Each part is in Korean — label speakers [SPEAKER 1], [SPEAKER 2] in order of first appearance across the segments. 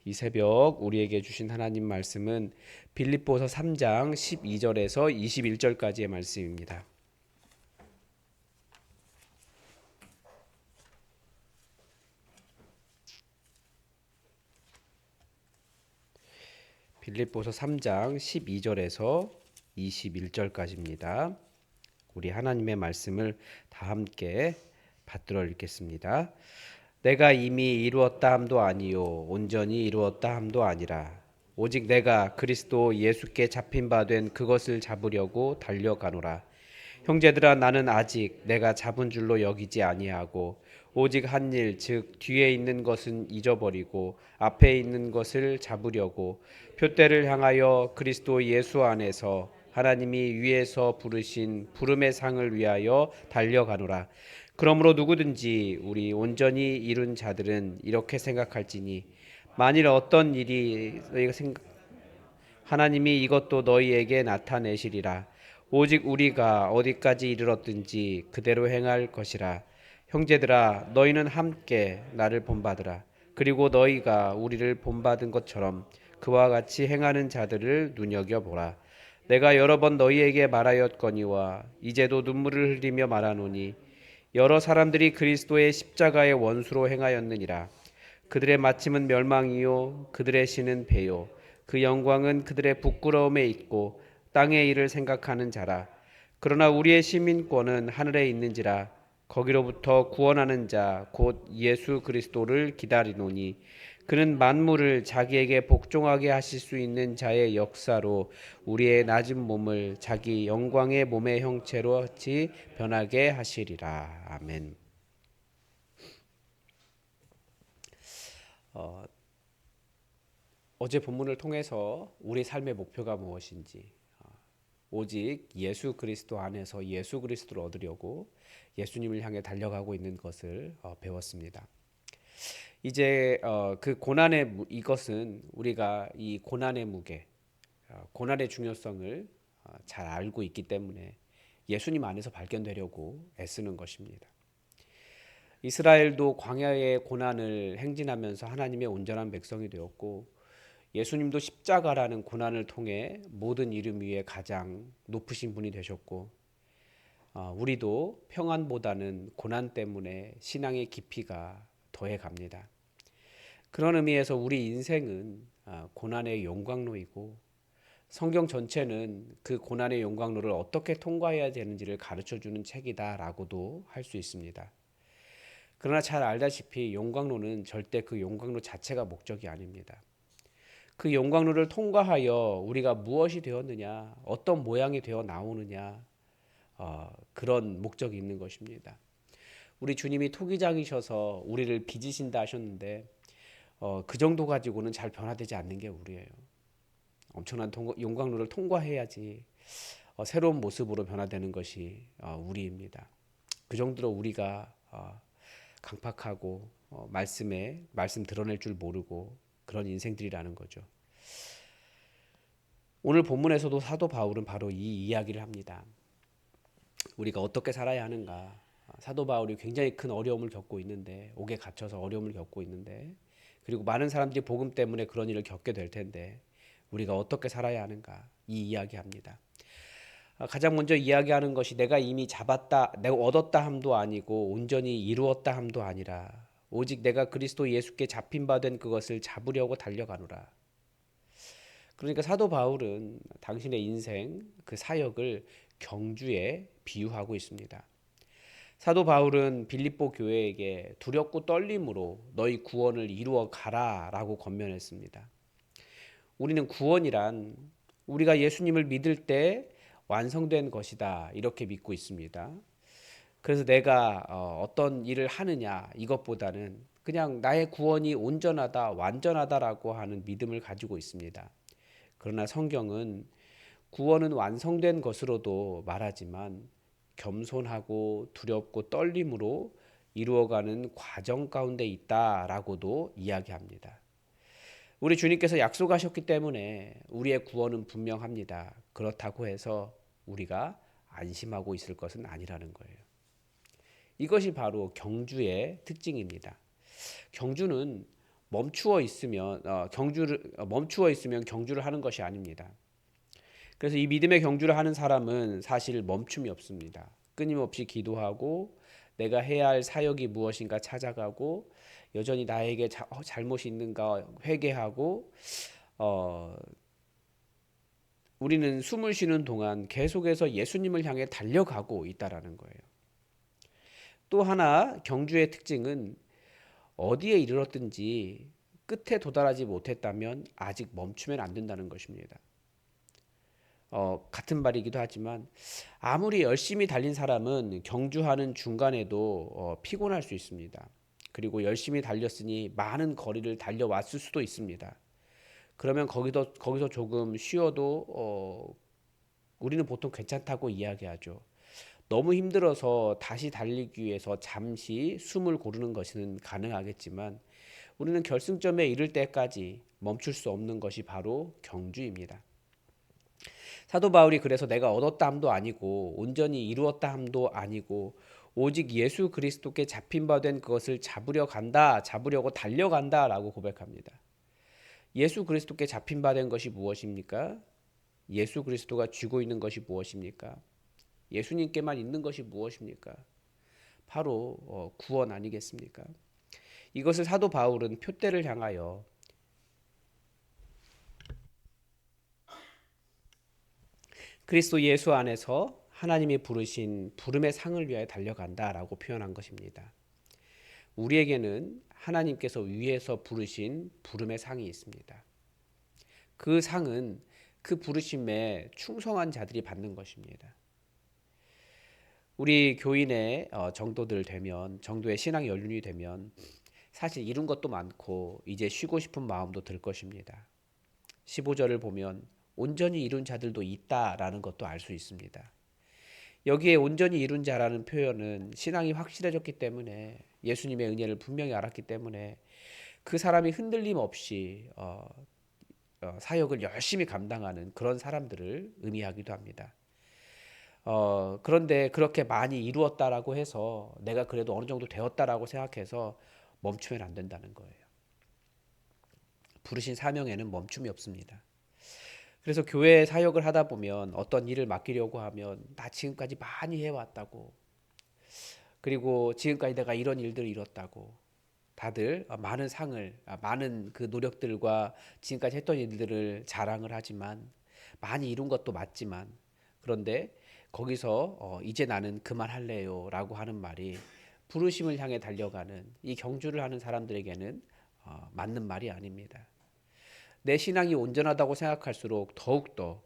[SPEAKER 1] 이 새벽 우리에게 주신 하나님 말씀은 빌립보서 3장 12절에서 21절까지의 말씀입니다. 빌립보서 3장 12절에서 21절까지입니다. 우리 하나님의 말씀을 다 함께 받들어 읽겠습니다. 내가 이미 이루었다 함도 아니요 온전히 이루었다 함도 아니라 오직 내가 그리스도 예수께 잡힌 바 된 그것을 잡으려고 달려가노라. 형제들아 나는 아직 내가 잡은 줄로 여기지 아니하고 오직 한 일 즉 뒤에 있는 것은 잊어버리고 앞에 있는 것을 잡으려고 표대를 향하여 그리스도 예수 안에서 하나님이 위에서 부르신 부름의 상을 위하여 달려가노라. 그러므로 누구든지 우리 온전히 이룬 자들은 이렇게 생각할지니 만일 어떤 일이 너희가 하나님이 이것도 너희에게 나타내시리라. 오직 우리가 어디까지 이르렀든지 그대로 행할 것이라. 형제들아 너희는 함께 나를 본받으라. 그리고 너희가 우리를 본받은 것처럼 그와 같이 행하는 자들을 눈여겨보라. 내가 여러 번 너희에게 말하였거니와 이제도 눈물을 흘리며 말하노니 여러 사람들이 그리스도의 십자가의 원수로 행하였느니라. 그들의 마침은 멸망이요 그들의 신은 배요 그 영광은 그들의 부끄러움에 있고 땅의 일을 생각하는 자라. 그러나 우리의 시민권은 하늘에 있는지라. 거기로부터 구원하는 자 곧 예수 그리스도를 기다리노니 그는 만물을 자기에게 복종하게 하실 수 있는 자의 역사로 우리의 낮은 몸을 자기 영광의 몸의 형체로 같이 변하게 하시리라. 아멘. 어제 본문을 통해서 우리 삶의 목표가 무엇인지, 오직 예수 그리스도 안에서 예수 그리스도를 얻으려고 예수님을 향해 달려가고 있는 것을 배웠습니다. 이제 그 고난의 이것은 우리가 이 고난의 무게, 고난의 중요성을 잘 알고 있기 때문에 예수님 안에서 발견되려고 애쓰는 것입니다. 이스라엘도 광야의 고난을 행진하면서 하나님의 온전한 백성이 되었고 예수님도 십자가라는 고난을 통해 모든 이름 위에 가장 높으신 분이 되셨고 우리도 평안보다는 고난 때문에 신앙의 깊이가 더해 갑니다. 그런 의미에서 우리 인생은 고난의 용광로이고 성경 전체는 그 고난의 용광로를 어떻게 통과해야 되는지를 가르쳐주는 책이다라고도 할 수 있습니다. 그러나 잘 알다시피 용광로는 절대 그 용광로 자체가 목적이 아닙니다. 그 용광로를 통과하여 우리가 무엇이 되었느냐, 어떤 모양이 되어 나오느냐, 그런 목적이 있는 것입니다. 우리 주님이 토기장이셔서 우리를 빚으신다 하셨는데 그 정도 가지고는 잘 변화되지 않는 게 우리예요. 엄청난 용광로를 통과해야지 새로운 모습으로 변화되는 것이 우리입니다. 그 정도로 우리가 강팍하고 말씀 드러낼 줄 모르고 그런 인생들이라는 거죠. 오늘 본문에서도 사도 바울은 바로 이 이야기를 합니다. 우리가 어떻게 살아야 하는가? 사도 바울이 굉장히 큰 어려움을 겪고 있는데 옥에 갇혀서 어려움을 겪고 있는데 그리고 많은 사람들이 복음 때문에 그런 일을 겪게 될 텐데 우리가 어떻게 살아야 하는가? 이 이야기합니다. 가장 먼저 이야기하는 것이 내가 이미 잡았다, 내가 얻었다 함도 아니고 온전히 이루었다 함도 아니라 오직 내가 그리스도 예수께 잡힌 바 된 그것을 잡으려고 달려가노라. 그러니까 사도 바울은 당신의 인생 그 사역을 경주에 비유하고 있습니다. 사도 바울은 빌립보 교회에게 두렵고 떨림으로 너희 구원을 이루어 가라라고 권면했습니다. 우리는 구원이란 우리가 예수님을 믿을 때 완성된 것이다 이렇게 믿고 있습니다. 그래서 내가 어떤 일을 하느냐 이것보다는 그냥 나의 구원이 온전하다 완전하다라고 하는 믿음을 가지고 있습니다. 그러나 성경은 구원은 완성된 것으로도 말하지만 겸손하고 두렵고 떨림으로 이루어가는 과정 가운데 있다라고도 이야기합니다. 우리 주님께서 약속하셨기 때문에 우리의 구원은 분명합니다. 그렇다고 해서 우리가 안심하고 있을 것은 아니라는 거예요. 이것이 바로 경주의 특징입니다. 경주는 멈추어 있으면 경주를 하는 것이 아닙니다. 그래서 이 믿음의 경주를 하는 사람은 사실 멈춤이 없습니다. 끊임없이 기도하고 내가 해야 할 사역이 무엇인가 찾아가고 여전히 나에게 잘못이 있는가 회개하고 어, 우리는 숨을 쉬는 동안 계속해서 예수님을 향해 달려가고 있다라는 거예요. 또 하나 경주의 특징은 어디에 이르렀든지 끝에 도달하지 못했다면 아직 멈추면 안 된다는 것입니다. 같은 말이기도 하지만 아무리 열심히 달린 사람은 경주하는 중간에도 피곤할 수 있습니다. 그리고 열심히 달렸으니 많은 거리를 달려왔을 수도 있습니다. 그러면 거기서 조금 쉬어도 우리는 보통 괜찮다고 이야기하죠. 너무 힘들어서 다시 달리기 위해서 잠시 숨을 고르는 것은 가능하겠지만 우리는 결승점에 이를 때까지 멈출 수 없는 것이 바로 경주입니다. 사도 바울이 그래서 내가 얻었다 함도 아니고 온전히 이루었다 함도 아니고 오직 예수 그리스도께 잡힌 바 된 그것을 잡으려고 달려간다라고 고백합니다. 예수 그리스도께 잡힌 바 된 것이 무엇입니까? 예수 그리스도가 쥐고 있는 것이 무엇입니까? 예수님께만 있는 것이 무엇입니까? 바로 구원 아니겠습니까? 이것을 사도 바울은 표대를 향하여 그리스도 예수 안에서 하나님이 부르신 부름의 상을 위하여 달려간다라고 표현한 것입니다. 우리에게는 하나님께서 위에서 부르신 부름의 상이 있습니다. 그 상은 그 부르심에 충성한 자들이 받는 것입니다. 우리 교인의 정도의 신앙 연륜이 되면 사실 이룬 것도 많고 이제 쉬고 싶은 마음도 들 것입니다. 15절을 보면 온전히 이룬 자들도 있다라는 것도 알 수 있습니다. 여기에 온전히 이룬 자라는 표현은 신앙이 확실해졌기 때문에 예수님의 은혜를 분명히 알았기 때문에 그 사람이 흔들림 없이 사역을 열심히 감당하는 그런 사람들을 의미하기도 합니다. 그런데 그렇게 많이 이루었다라고 해서 내가 그래도 어느 정도 되었다라고 생각해서 멈추면 안 된다는 거예요. 부르신 사명에는 멈춤이 없습니다. 그래서 교회 사역을 하다 보면 어떤 일을 맡기려고 하면 나 지금까지 많이 해왔다고, 그리고 지금까지 내가 이런 일들을 이뤘다고 다들 많은 그 노력들과 지금까지 했던 일들을 자랑을 하지만 많이 이룬 것도 맞지만 그런데 거기서 이제 나는 그만할래요 라고 하는 말이 부르심을 향해 달려가는 이 경주를 하는 사람들에게는 맞는 말이 아닙니다. 내 신앙이 온전하다고 생각할수록 더욱더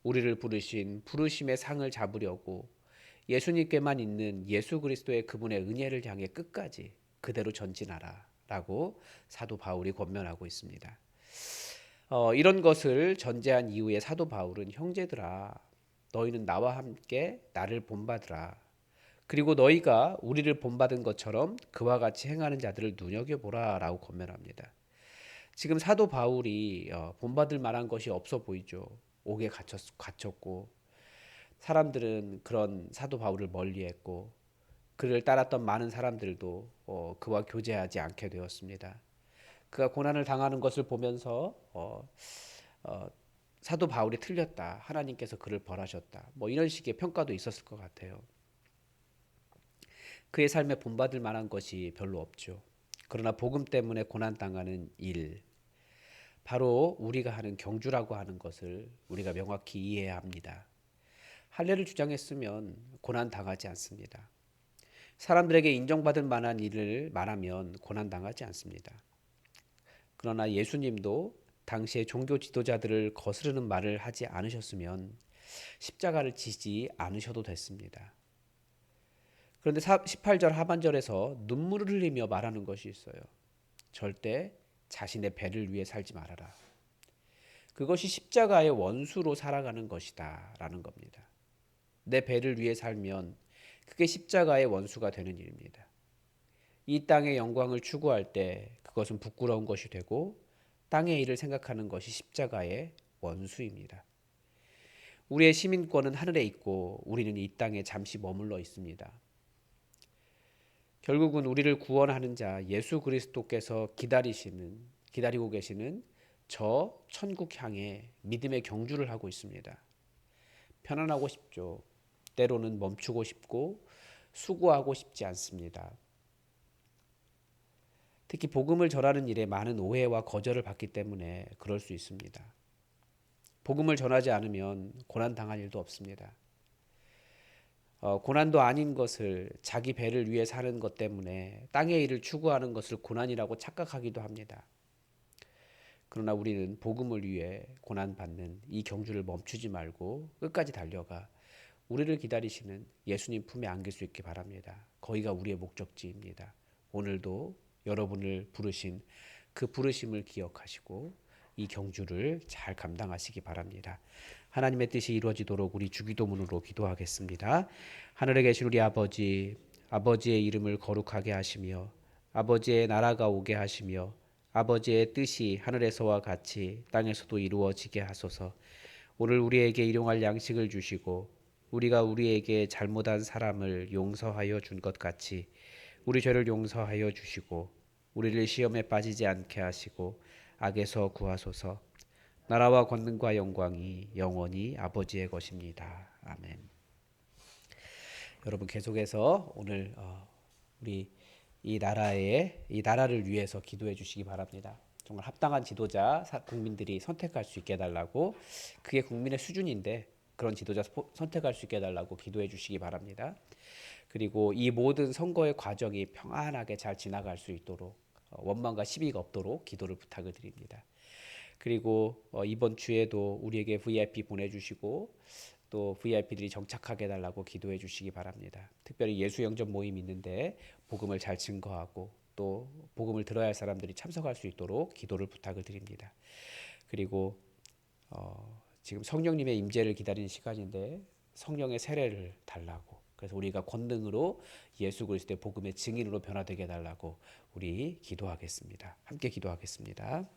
[SPEAKER 1] 우리를 부르신 부르심의 상을 잡으려고 예수님께만 있는 예수 그리스도의 그분의 은혜를 향해 끝까지 그대로 전진하라 라고 사도 바울이 권면하고 있습니다. 이런 것을 전제한 이후에 사도 바울은 형제들아 너희는 나와 함께 나를 본받으라. 그리고 너희가 우리를 본받은 것처럼 그와 같이 행하는 자들을 눈여겨보라 라고 권면합니다. 지금 사도 바울이 본받을 만한 것이 없어 보이죠. 옥에 갇혔고 사람들은 그런 사도 바울을 멀리했고 그를 따랐던 많은 사람들도 그와 교제하지 않게 되었습니다. 그가 고난을 당하는 것을 보면서 사도 바울이 틀렸다. 하나님께서 그를 벌하셨다. 뭐 이런 식의 평가도 있었을 것 같아요. 그의 삶에 본받을 만한 것이 별로 없죠. 그러나 복음 때문에 고난 당하는 일, 바로 우리가 하는 경주라고 하는 것을 우리가 명확히 이해해야 합니다. 할례를 주장했으면 고난 당하지 않습니다. 사람들에게 인정받을 만한 일을 말하면 고난 당하지 않습니다. 그러나 예수님도 당시의 종교 지도자들을 거스르는 말을 하지 않으셨으면 십자가를 지지 않으셔도 됐습니다. 그런데 18절 하반절에서 눈물을 흘리며 말하는 것이 있어요. 절대 자신의 배를 위해 살지 말아라. 그것이 십자가의 원수로 살아가는 것이다 라는 겁니다. 내 배를 위해 살면 그게 십자가의 원수가 되는 일입니다. 이 땅의 영광을 추구할 때 그것은 부끄러운 것이 되고 땅의 일을 생각하는 것이 십자가의 원수입니다. 우리의 시민권은 하늘에 있고 우리는 이 땅에 잠시 머물러 있습니다. 결국은 우리를 구원하는 자 예수 그리스도께서 기다리고 계시는 저 천국 향해 믿음의 경주를 하고 있습니다. 편안하고 싶죠. 때로는 멈추고 싶고 수고하고 싶지 않습니다. 특히 복음을 전하는 일에 많은 오해와 거절을 받기 때문에 그럴 수 있습니다. 복음을 전하지 않으면 고난 당할 일도 없습니다. 고난도 아닌 것을 자기 배를 위해 사는 것 때문에 땅의 일을 추구하는 것을 고난이라고 착각하기도 합니다. 그러나 우리는 복음을 위해 고난받는 이 경주를 멈추지 말고 끝까지 달려가 우리를 기다리시는 예수님 품에 안길 수 있기 바랍니다. 거기가 우리의 목적지입니다. 오늘도 여러분을 부르신 그 부르심을 기억하시고 이 경주를 잘 감당하시기 바랍니다. 하나님의 뜻이 이루어지도록 우리 주기도문으로 기도하겠습니다. 하늘에 계신 우리 아버지, 아버지의 이름을 거룩하게 하시며 아버지의 나라가 오게 하시며 아버지의 뜻이 하늘에서와 같이 땅에서도 이루어지게 하소서. 오늘 우리에게 일용할 양식을 주시고 우리가 우리에게 잘못한 사람을 용서하여 준 것 같이 우리 죄를 용서하여 주시고 우리를 시험에 빠지지 않게 하시고 악에서 구하소서. 나라와 권능과 영광이 영원히 아버지의 것입니다. 아멘. 여러분 계속해서 오늘 우리 이 나라를 위해서 기도해 주시기 바랍니다. 정말 합당한 지도자 국민들이 선택할 수 있게 해달라고, 그게 국민의 수준인데 그런 지도자 선택할 수 있게 해달라고 기도해 주시기 바랍니다. 그리고 이 모든 선거의 과정이 평안하게 잘 지나갈 수 있도록 원망과 시비가 없도록 기도를 부탁을 드립니다. 그리고 이번 주에도 우리에게 VIP 보내주시고 또 VIP들이 정착하게 해달라고 기도해 주시기 바랍니다. 특별히 예수 영접 모임이 있는데 복음을 잘 증거하고 또 복음을 들어야 할 사람들이 참석할 수 있도록 기도를 부탁을 드립니다. 그리고 지금 성령님의 임재를 기다리는 시간인데 성령의 세례를 달라고, 그래서 우리가 권능으로 예수 그리스도의 복음의 증인으로 변화되게 해달라고 우리 기도하겠습니다. 함께 기도하겠습니다.